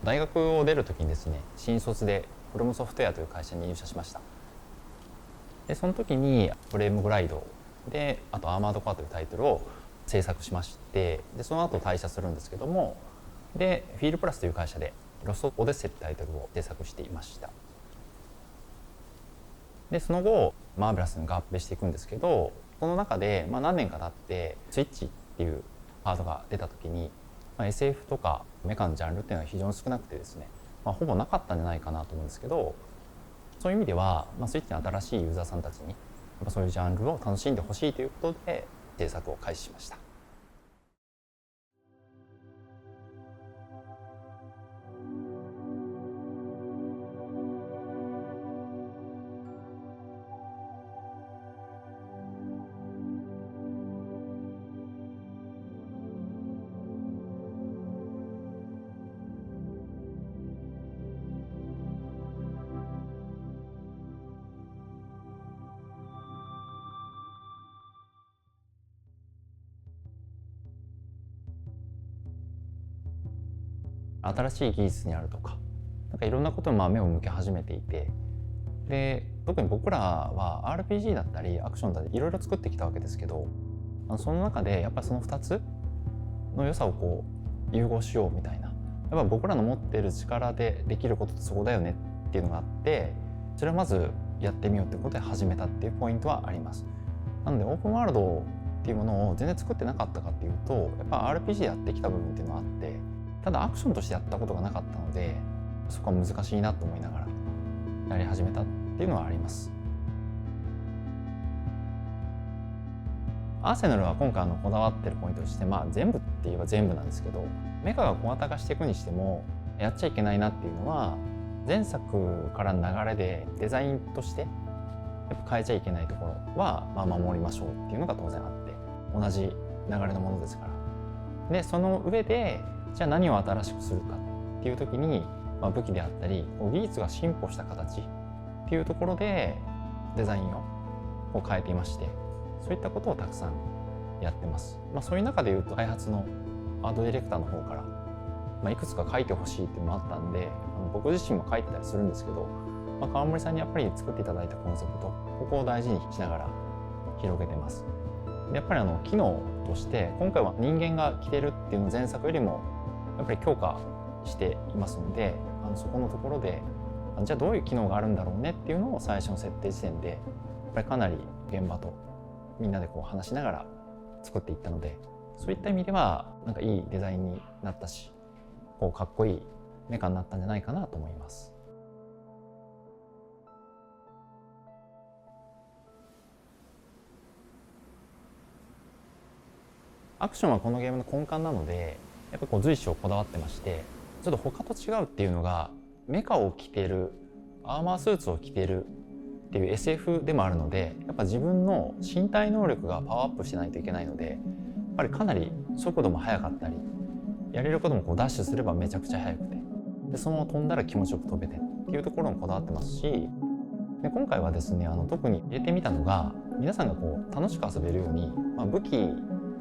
大学を出る時にですね、新卒でフロムソフトウェアという会社に入社しました。でその時にフレームグライドで、あとアーマードコアというタイトルを制作しまして、でその後退社するんですけども、でフィールプラスという会社でロストオデッセイというタイトルを制作していました。でその後マーベラスに合併していくんですけど、この中で何年か経ってスイッチっていうワードが出た時に、SF とかメカのジャンルっていうのは非常に少なくてですね、ほぼなかったんじゃないかなと思うんですけど、そういう意味では、スイッチの新しいユーザーさんたちにそういうジャンルを楽しんでほしいということで制作を開始しました。新しい技術にあるとか、いろんなことに目を向け始めていて、で特に僕らは RPG だったりアクションだったりいろいろ作ってきたわけですけど、その中でやっぱりその2つの良さを融合しようみたいな、やっぱ僕らの持っている力でできることってそこだよねっていうのがあって、それをまずやってみようってことで始めたっていうポイントはあります。なのでオープンワールドっていうものを全然作ってなかったかっていうと、やっぱ RPG やってきた部分っていうのはあって、ただアクションとしてやったことがなかったので、そこは難しいなと思いながらやり始めたっていうのはあります。アーセナルは今回こだわってるポイントとして、全部って言えば全部なんですけど、メカが小型化していくにしてもやっちゃいけないなっていうのは、前作からの流れでデザインとしてやっぱ変えちゃいけないところは守りましょうっていうのが当然あって、同じ流れのものですから。でその上でじゃあ何を新しくするかっていう時に、武器であったり技術が進歩した形っていうところでデザインを変えていまして、そういったことをたくさんやってます。そういう中でいうと開発のアートディレクターの方から、いくつか書いてほしいっていうのもあったんで、僕自身も書いてたりするんですけど、川森さんにやっぱり作っていただいたコンセプト、ここを大事にしながら広げてます。でやっぱり機能として今回は人間が着てるっていうのを前作よりもやっぱり強化していますので、そこのところでじゃあどういう機能があるんだろうねっていうのを最初の設定時点でやっぱりかなり現場とみんなで話しながら作っていったので、そういった意味ではいいデザインになったし、かっこいいメカになったんじゃないかなと思います。アクションはこのゲームの根幹なので、やっぱ随所こだわってまして、ちょっと他と違うっていうのが、メカを着てる、アーマースーツを着てるっていう SF でもあるので、やっぱ自分の身体能力がパワーアップしないといけないので、やっぱりかなり速度も速かったり、やれることもダッシュすればめちゃくちゃ速くて、でそのまま飛んだら気持ちよく飛べてっていうところにこだわってますし、で今回はですね、特に入れてみたのが、皆さんが楽しく遊べるように、武器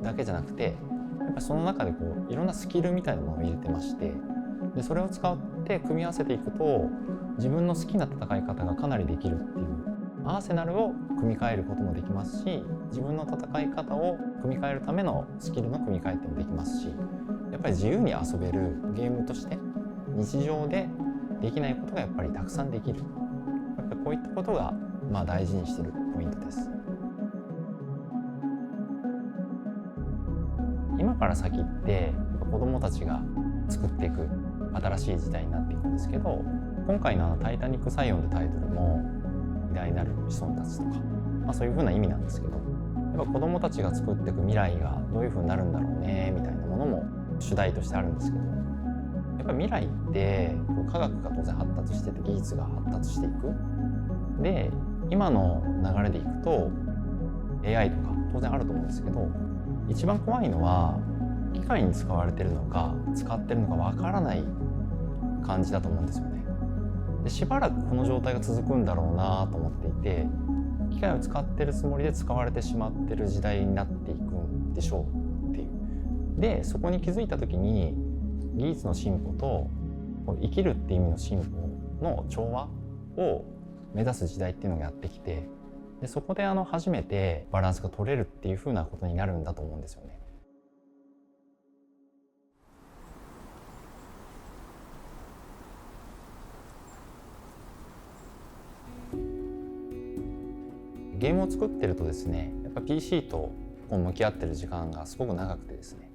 だけじゃなくて、やっぱりその中でいろんなスキルみたいなものを入れてまして、でそれを使って組み合わせていくと自分の好きな戦い方がかなりできるっていう、アーセナルを組み替えることもできますし、自分の戦い方を組み替えるためのスキルの組み替えってもできますし、やっぱり自由に遊べるゲームとして日常でできないことがやっぱりたくさんできる、やっぱりこういったことが大事にしているポイントです。今から先って子どもたちが作っていく新しい時代になっていくんですけど、今回のタイタニック・サイオンのタイトルも偉大なる子孫たちとか、そういう風な意味なんですけど、やっぱ子どもたちが作っていく未来がどういう風になるんだろうねみたいなものも主題としてあるんですけど、やっぱ未来って科学が当然発達してて技術が発達していく。で今の流れでいくと AI とか当然あると思うんですけど、一番怖いのは機械に使われてるのか使ってるのかわからない感じだと思うんですよね。でしばらくこの状態が続くんだろうなと思っていて、機械を使ってるつもりで使われてしまってる時代になっていくんでしょうっていう。でそこに気づいた時に技術の進歩と生きるっていう意味の進歩の調和を目指す時代っていうのがやってきて、でそこで初めてバランスが取れるっていうふうなことになるんだと思うんですよね。ゲームを作ってるとですね、やっぱ PC と向き合ってる時間がすごく長くてですね、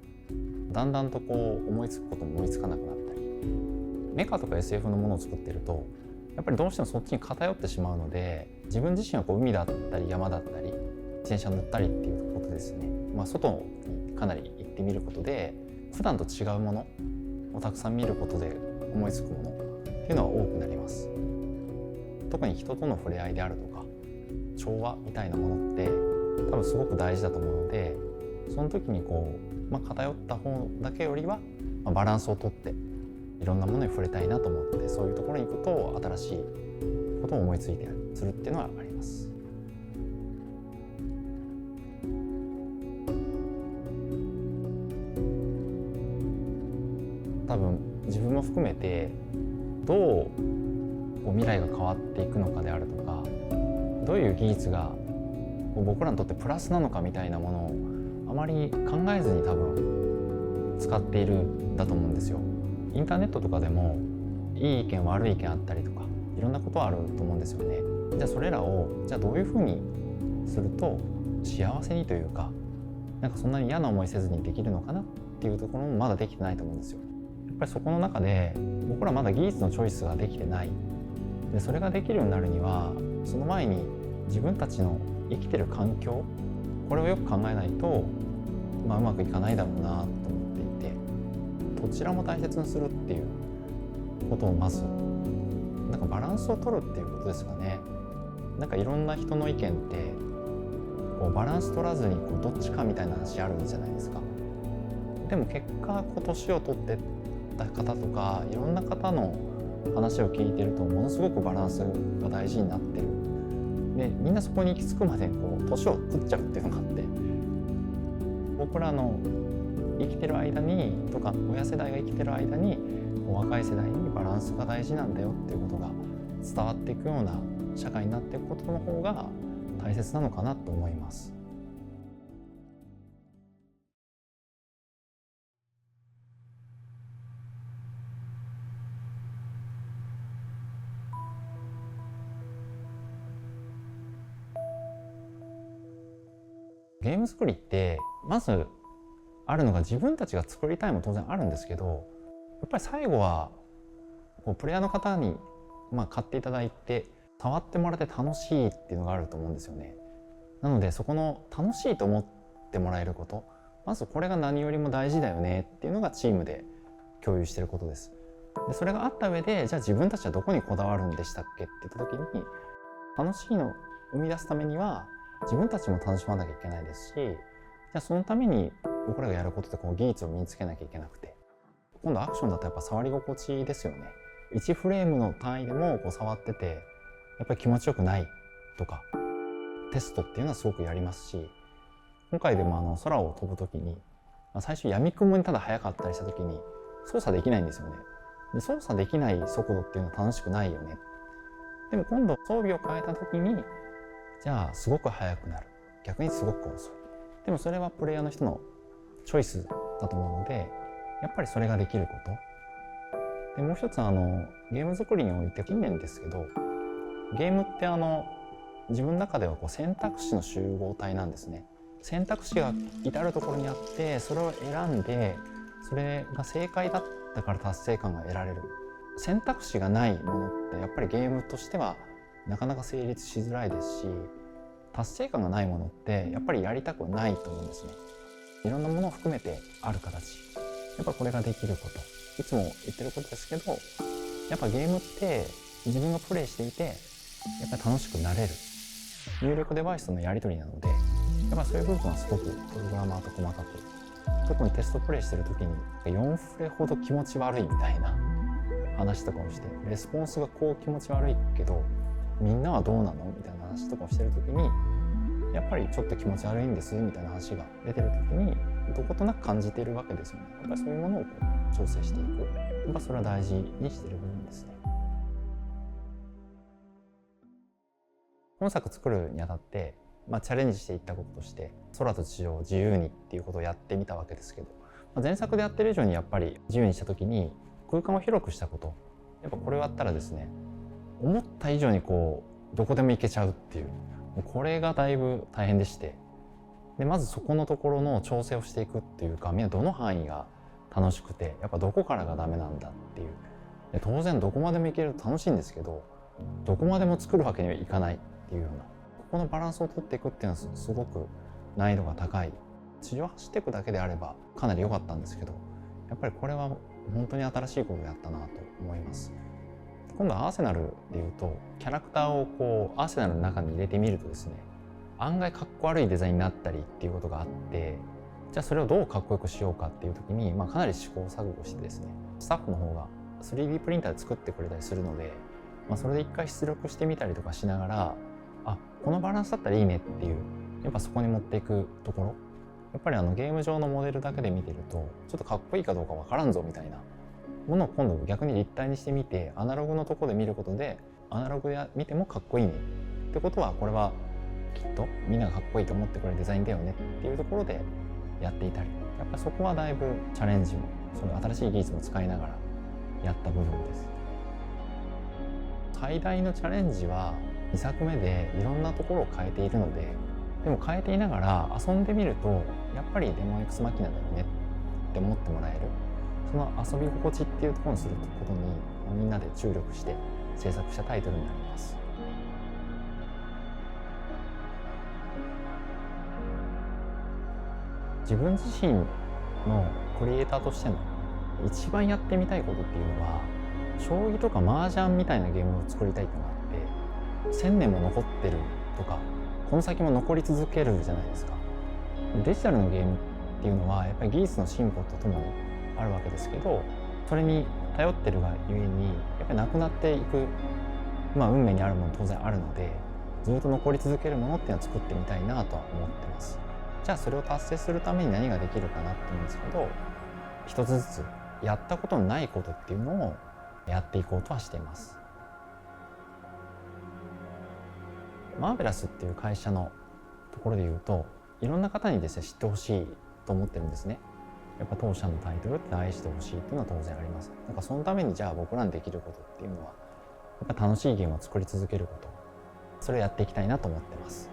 だんだんと思いつくことも思いつかなくなったり、メカとか SF のものを作ってるとやっぱりどうしてもそっちに偏ってしまうので、自分自身は海だったり山だったり自転車乗ったりっていうことですね、外にかなり行ってみることで普段と違うものをたくさん見ることで思いつくものっていうのは多くなります。特に人との触れ合いであるとか調和みたいなものって多分すごく大事だと思うので、その時に偏った方だけよりはバランスをとっていろんなものに触れたいなと思って、そういうところに行くと新しいことを思いついてするっていうのはあります。多分自分も含めてどう未来が変わっていくのかであるとか、どういう技術が僕らにとってプラスなのかみたいなものをあまり考えずに多分使っているんだと思うんですよ。インターネットとかでもいい意見悪い意見あったりとかいろんなことはあると思うんですよね。じゃあそれらをどういうふうにすると幸せにというか、そんなに嫌な思いせずにできるのかなっていうところもまだできてないと思うんですよ。やっぱりそこの中で僕らまだ技術のチョイスができてない。でそれができるようになるにはその前に自分たちの生きてる環境、これをよく考えないと、うまくいかないだろうなと思っていて、どちらも大切にするっていうことをまずバランスを取るっていうことですかね。いろんな人の意見ってバランス取らずにどっちかみたいな話あるじゃないですか。でも結果年を取ってった方とかいろんな方の話を聞いてるとものすごくバランスが大事になってる。でみんなそこに行き着くまで年を食っちゃうっていうのがあって、僕らの生きてる間にとか親世代が生きてる間に若い世代にバランスが大事なんだよっていうことが伝わっていくような社会になっていくことの方が大切なのかなと思います。ゲーム作りってまずあるのが自分たちが作りたいも当然あるんですけど、やっぱり最後はプレイヤーの方に買っていただいて触ってもらって楽しいっていうのがあると思うんですよね。なのでそこの楽しいと思ってもらえること、まずこれが何よりも大事だよねっていうのがチームで共有していることです。でそれがあった上でじゃあ自分たちはどこにこだわるんでしたっけって言った時に、楽しいのを生み出すためには自分たちも楽しまなきゃいけないですし、じゃあそのために僕らがやることで技術を身につけなきゃいけなくて、今度アクションだとやっぱ触り心地ですよね。1フレームの単位でも触っててやっぱり気持ちよくないとかテストっていうのはすごくやりますし、今回でも空を飛ぶ時に最初闇雲にただ速かったりした時に操作できないんですよね。で操作できない速度っていうのは楽しくないよね。でも今度装備を変えた時にじゃあすごく速くなる、逆にすごく遅い。でもそれはプレイヤーの人のチョイスだと思うので、やっぱりそれができることで、もう一つゲーム作りにおいて近年ですけど、ゲームって自分の中では選択肢の集合体なんですね。選択肢が至るところにあってそれを選んでそれが正解だったから達成感が得られる。選択肢がないものってやっぱりゲームとしてはなかなか成立しづらいですし、達成感がないものってやっぱりやりたくないと思うんですね。いろんなものを含めてある形、やっぱこれができること、いつも言ってることですけど、やっぱゲームって自分がプレイしていてやっぱり楽しくなれる入力デバイスとのやり取りなので、やっぱそういう部分はすごくプログラマーと細かく、特にテストプレイしてる時に4フレほど気持ち悪いみたいな話とかをして、レスポンスが気持ち悪いけどみんなはどうなのみたいな話とかをしてる時に、やっぱりちょっと気持ち悪いんですみたいな話が出てる時にどことなく感じているわけですよね。やっぱりそういうものを調整していく。やっぱそれは大事にしてる部分ですね。本作作るにあたって、チャレンジしていったこととして空と地上を自由にっていうことをやってみたわけですけど、前作でやってる以上にやっぱり自由にした時に空間を広くしたこと、やっぱこれをやったらですね、思った以上にどこでも行けちゃうっていう、これがだいぶ大変でして、でまずそこのところの調整をしていくっていうか、みんなどの範囲が楽しくて、やっぱどこからがダメなんだっていう。で当然どこまでも行けると楽しいんですけど、どこまでも作るわけにはいかないっていうような、ここのバランスを取っていくっていうのはすごく難易度が高い。地上走っていくだけであればかなり良かったんですけど、やっぱりこれは本当に新しいことをやったなと思います。今度はアーセナルでいうと、キャラクターをアーセナルの中に入れてみるとですね、案外かっこ悪いデザインになったりっていうことがあって、じゃあそれをどうかっこよくしようかっていう時に、かなり試行錯誤してですね、スタッフの方が 3D プリンターで作ってくれたりするので、それで一回出力してみたりとかしながら、このバランスだったらいいねっていう、やっぱそこに持っていくところ、やっぱりゲーム上のモデルだけで見てるとちょっとかっこいいかどうかわからんぞみたいなものを今度逆に立体にしてみて、アナログのところで見ることで、アナログで見てもかっこいいねってことは、これはきっとみんながかっこいいと思ってくれるデザインだよねっていうところでやっていたり、やっぱそこはだいぶチャレンジも、その新しい技術も使いながらやった部分です。最大のチャレンジは2作目でいろんなところを変えているので、でも変えていながら遊んでみると、やっぱりデモエクスマキナだよねって思ってもらえる、その遊び心地っていうところにすることにみんなで注力して制作したタイトルになります。自分自身のクリエイターとしての一番やってみたいことっていうのは、将棋とか麻雀みたいなゲームを作りたいっていうのがあって、1000年も残ってるとかこの先も残り続けるじゃないですか。デジタルのゲームっていうのはやっぱり技術の進歩とともにあるわけですけど、それに頼ってるがゆえにやっぱりなくなっていく、運命にあるもの当然あるので、ずっと残り続けるものっていうのを作ってみたいなとは思ってます。じゃあそれを達成するために何ができるかなって思うんですけど、一つずつやったことのないことっていうのをやっていこうとはしています。マーベラスっていう会社のところで言うと、いろんな方にですね知ってほしいと思ってるんですね。やっぱ当社のタイトルって愛してほしいっていうのは当然あります。そのためにじゃあ僕らにできることっていうのは、やっぱ楽しいゲームを作り続けること、それをやっていきたいなと思ってます。